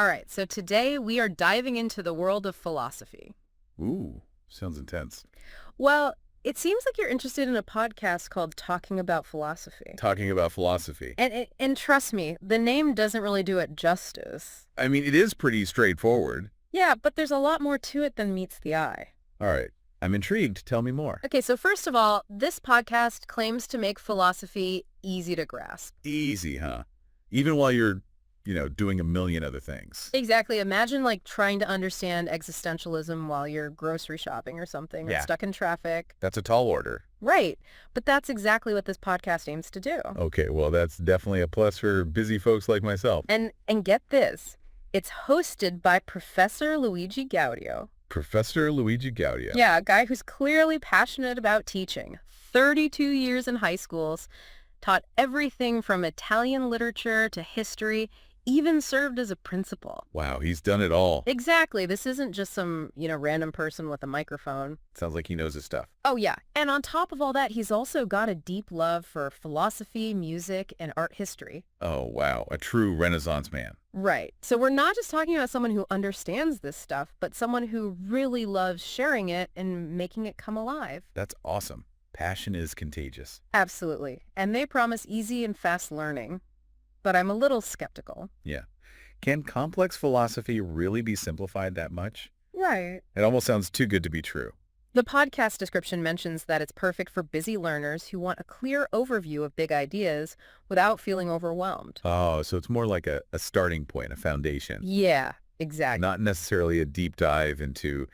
All right, so today we are diving into the world of philosophy. Ooh, sounds intense. Well, it seems like you're interested in a podcast called Talking About Philosophy. Talking about philosophy. And trust me, the name doesn't really do it justice. I mean, it is pretty straightforward. Yeah, but there's a lot more to it than meets the eye. All right. I'm intrigued. Tell me more. Okay, so first of all, this podcast claims to make philosophy easy to grasp. Easy, huh? Even while you're, doing a million other things. Exactly. Imagine like trying to understand existentialism while you're grocery shopping or something, or Yeah. stuck in traffic. That's a tall order. Right. But that's exactly what this podcast aims to do. Okay, well, that's definitely a plus for busy folks like myself. And get this, it's hosted by Professor Luigi Gaudio. Professor Luigi Gaudio. Yeah, a guy who's clearly passionate about teaching. 32 years in high schools, taught everything from Italian literature to history, even served as a principal. Wow, he's done it all. Exactly. This isn't just some, random person with a microphone. Sounds like he knows his stuff. Oh, yeah. And on top of all that, he's also got a deep love for philosophy, music, and art history. Oh, wow, a true Renaissance man. Right. So we're not just talking about someone who understands this stuff, but someone who really loves sharing it and making it come alive. That's awesome. Passion is contagious. Absolutely. And they promise easy and fast learning. But I'm a little skeptical. Yeah. Can complex philosophy really be simplified that much? Right. It almost sounds too good to be true. The podcast description mentions that it's perfect for busy learners who want a clear overview of big ideas without feeling overwhelmed. Oh, so it's more like a starting point, a foundation. Yeah, exactly. Not necessarily a deep dive into,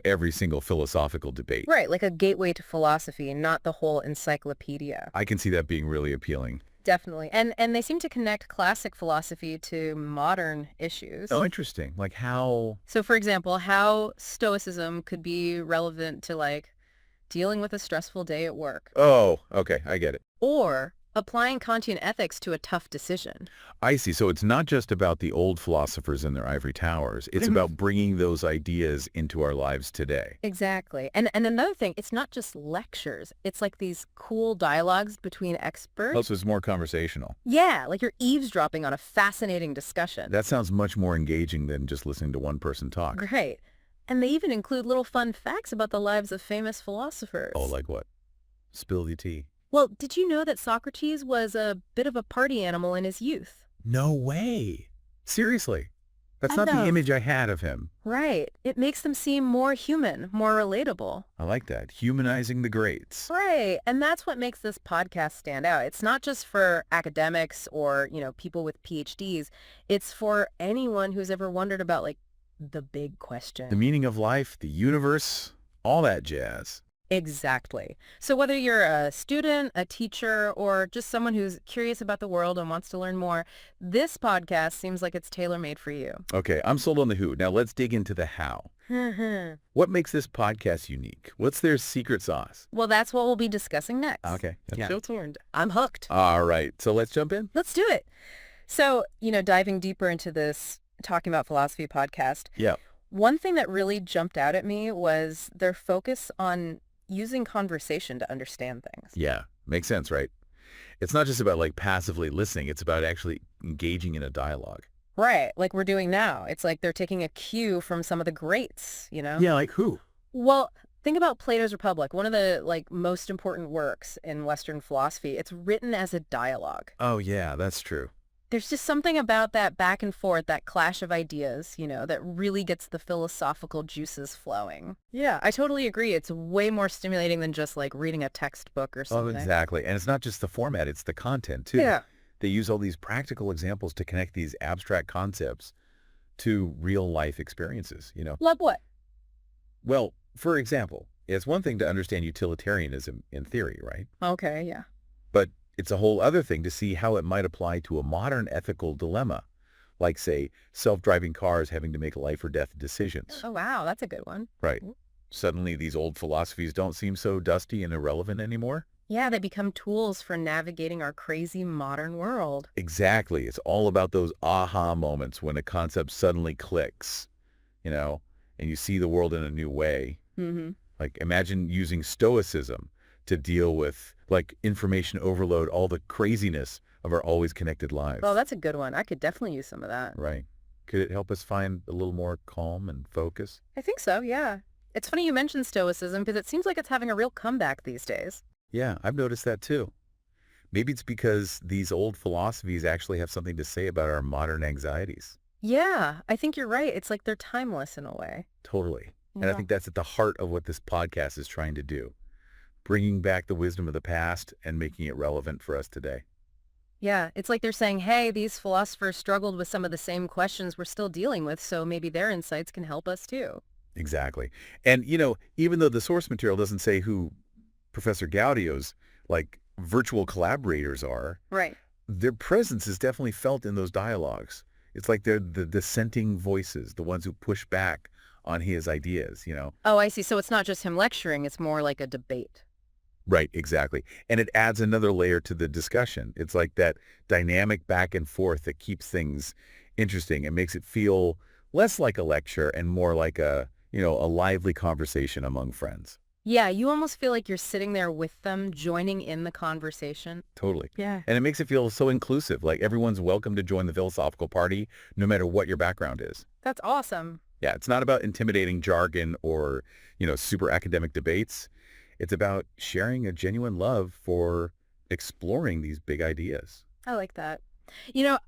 every single philosophical debate. Right, like a gateway to philosophy, not the whole encyclopedia. I can see that being really appealing. Definitely. And they seem to connect classic philosophy to modern issues. Oh, interesting. Like how... So, for example, how Stoicism could be relevant to, like, dealing with a stressful day at work. Oh, okay. I get it. Or applying Kantian ethics to a tough decision. I see. So it's not just about the old philosophers in their ivory towers. It's about bringing those ideas into our lives today. Exactly. And another thing, it's not just lectures. It's like these cool dialogues between experts. Oh, so it's more conversational. Yeah, like you're eavesdropping on a fascinating discussion. That sounds much more engaging than just listening to one person talk. Great. And they even include little fun facts about the lives of famous philosophers. Oh, like what? Spill the tea. Well, did you know that Socrates was a bit of a party animal in his youth? No way. Seriously. That's I not know. the image I had of him. Right. It makes them seem more human, more relatable. I like that. Humanizing the greats. Right. And that's what makes this podcast stand out. It's not just for academics or, people with PhDs. It's for anyone who's ever wondered about, like, the big question. The meaning of life, the universe, all that jazz. Exactly. So whether you're a student, a teacher, or just someone who's curious about the world and wants to learn more, this podcast seems like it's tailor-made for you. Okay, I'm sold on the who. Now let's dig into the how. What makes this podcast unique? What's their secret sauce? Well, that's what we'll be discussing next. Okay. Yeah. So tuned. I'm hooked. All right, so let's jump in. Let's do it. So, diving deeper into this Talking About Philosophy podcast, Yeah. one thing that really jumped out at me was their focus on using conversation to understand things. Yeah, makes sense, right? It's not just about like passively listening. It's about actually engaging in a dialogue. Right, like we're doing now. It's like they're taking a cue from some of the greats, Yeah, like who? Well, think about Plato's Republic, one of the most important works in Western philosophy. It's written as a dialogue. Oh, yeah, that's true. There's just something about that back and forth, that clash of ideas, that really gets the philosophical juices flowing. Yeah, I totally agree. It's way more stimulating than just reading a textbook or Oh, something. exactly. And it's not just the format, it's the content too. Yeah. They use all these practical examples to connect these abstract concepts to real life experiences, Like what? Well, for example, it's one thing to understand utilitarianism in theory, right? Okay, yeah. But it's a whole other thing to see how it might apply to a modern ethical dilemma, like, say, self-driving cars having to make life or death decisions. Oh, wow, that's a good one. Right. Suddenly, these old philosophies don't seem so dusty and irrelevant anymore. Yeah, they become tools for navigating our crazy modern world. Exactly. It's all about those aha moments when a concept suddenly clicks, and you see the world in a new way. Mm-hmm. Like, imagine using Stoicism to deal with, information overload, all the craziness of our always connected lives. Oh, that's a good one. I could definitely use some of that. Right. Could it help us find a little more calm and focus? I think so, yeah. It's funny you mentioned Stoicism because it seems like it's having a real comeback these days. Yeah, I've noticed that too. Maybe it's because these old philosophies actually have something to say about our modern anxieties. Yeah, I think you're right. It's like they're timeless in a way. Totally. And I Yeah. think that's at the heart of what this podcast is trying to do, bringing back the wisdom of the past and making it relevant for us today. Yeah, it's like they're saying, hey, these philosophers struggled with some of the same questions we're still dealing with, so maybe their insights can help us too. Exactly. And, even though the source material doesn't say who Professor Gaudio's virtual collaborators are, Right. their presence is definitely felt in those dialogues. It's like they're the dissenting voices, the ones who push back on his ideas. Oh, I see. So it's not just him lecturing, it's more like a debate. Right, exactly. And it adds another layer to the discussion. It's like that dynamic back and forth that keeps things interesting and makes it feel less like a lecture and more like a lively conversation among friends. Yeah, you almost feel like you're sitting there with them, joining in the conversation. Totally. Yeah. And it makes it feel so inclusive, like everyone's welcome to join the philosophical party, no matter what your background is. That's awesome. Yeah, it's not about intimidating jargon or super academic debates. It's about sharing a genuine love for exploring these big ideas. I like that.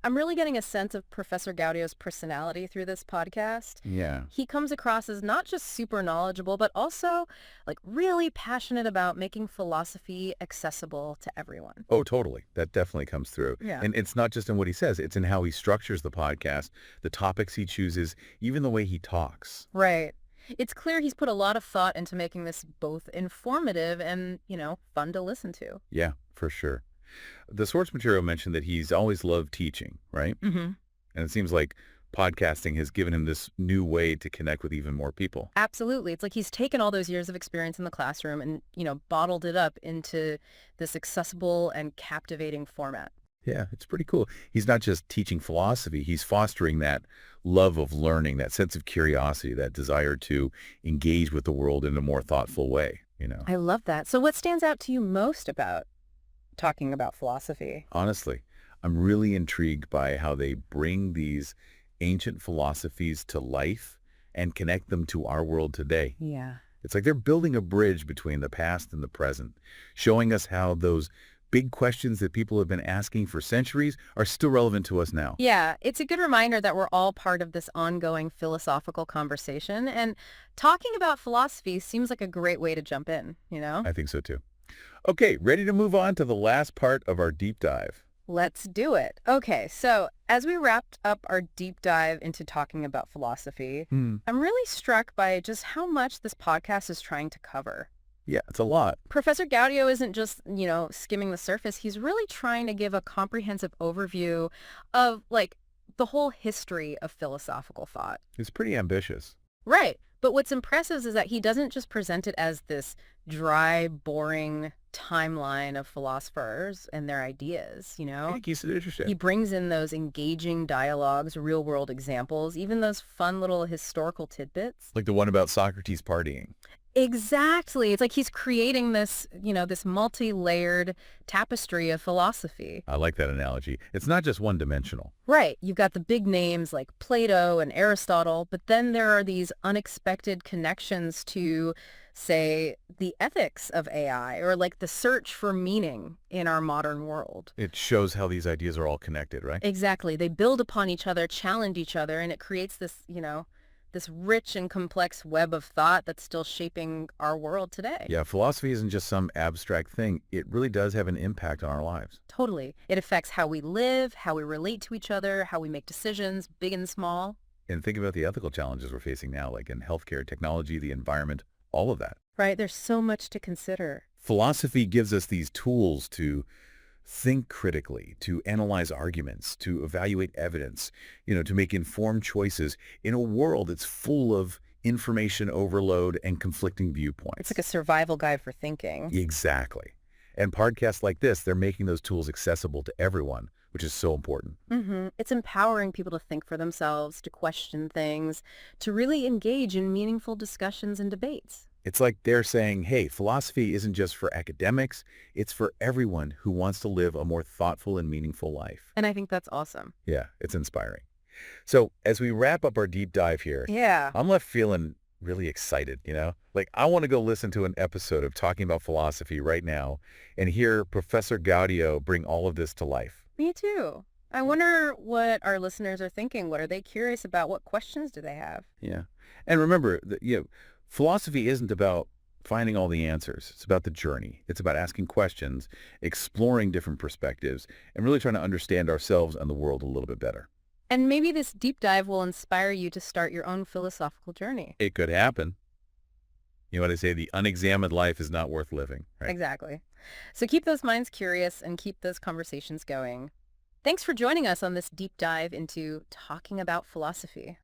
I'm really getting a sense of Professor Gaudio's personality through this podcast. Yeah. He comes across as not just super knowledgeable, but also like really passionate about making philosophy accessible to everyone. Oh, totally. That definitely comes through. Yeah. And it's not just in what he says. It's in how he structures the podcast, the topics he chooses, even the way he talks. Right. It's clear he's put a lot of thought into making this both informative and, fun to listen to. Yeah, for sure. The source material mentioned that he's always loved teaching, right? Mm-hmm. And it seems like podcasting has given him this new way to connect with even more people. Absolutely. It's like he's taken all those years of experience in the classroom and, bottled it up into this accessible and captivating format. Yeah, it's pretty cool. He's not just teaching philosophy. He's fostering that love of learning, that sense of curiosity, that desire to engage with the world in a more thoughtful way. I love that. So what stands out to you most about talking about philosophy? Honestly, I'm really intrigued by how they bring these ancient philosophies to life and connect them to our world today. Yeah. It's like they're building a bridge between the past and the present, showing us how those big questions that people have been asking for centuries are still relevant to us now. Yeah, it's a good reminder that we're all part of this ongoing philosophical conversation, and talking about philosophy seems like a great way to jump in. I think so too. Okay, ready to move on to the last part of our deep dive. Let's do it. Okay, so as we wrapped up our deep dive into talking about philosophy, I'm really struck by just how much this podcast is trying to cover. Yeah, it's a lot. Professor Gaudio isn't just, skimming the surface. He's really trying to give a comprehensive overview of, the whole history of philosophical thought. It's pretty ambitious. Right. But what's impressive is that he doesn't just present it as this dry, boring timeline of philosophers and their ideas, I think he's interested. He brings in those engaging dialogues, real-world examples, even those fun little historical tidbits. Like the one about Socrates partying. Exactly. It's like he's creating this, this multi-layered tapestry of philosophy. I like that analogy. It's not just one-dimensional. Right. You've got the big names like Plato and Aristotle, but then there are these unexpected connections to, say, the ethics of AI or like the search for meaning in our modern world. It shows how these ideas are all connected, right? Exactly. They build upon each other, challenge each other, and it creates this rich and complex web of thought that's still shaping our world today. Yeah, philosophy isn't just some abstract thing. It really does have an impact on our lives. Totally. It affects how we live, how we relate to each other, how we make decisions, big and small. And think about the ethical challenges we're facing now, like in healthcare, technology, the environment, all of that. Right. There's so much to consider. Philosophy gives us these tools to think critically, to analyze arguments, to evaluate evidence, to make informed choices in a world that's full of information overload and conflicting viewpoints. It's like a survival guide for thinking. Exactly. And podcasts like this, they're making those tools accessible to everyone, which is so important. It's empowering people to think for themselves, to question things, to really engage in meaningful discussions and debates. It's like they're saying, hey, philosophy isn't just for academics, it's for everyone who wants to live a more thoughtful and meaningful life. And I think that's awesome. Yeah, it's inspiring. So as we wrap up our deep dive here, Yeah, I'm left feeling really excited, Like I want to go listen to an episode of Talking About Philosophy right now and hear Professor Gaudio bring all of this to life. me too. I wonder what our listeners are thinking. What are they curious about? What questions do they have? Yeah. And remember that, philosophy isn't about finding all the answers. It's about the journey. It's about asking questions, exploring different perspectives, and really trying to understand ourselves and the world a little bit better. And maybe this deep dive will inspire you to start your own philosophical journey. It could happen. You know what I say? The unexamined life is not worth living, right? Exactly. So keep those minds curious and keep those conversations going. Thanks for joining us on this deep dive into talking about philosophy.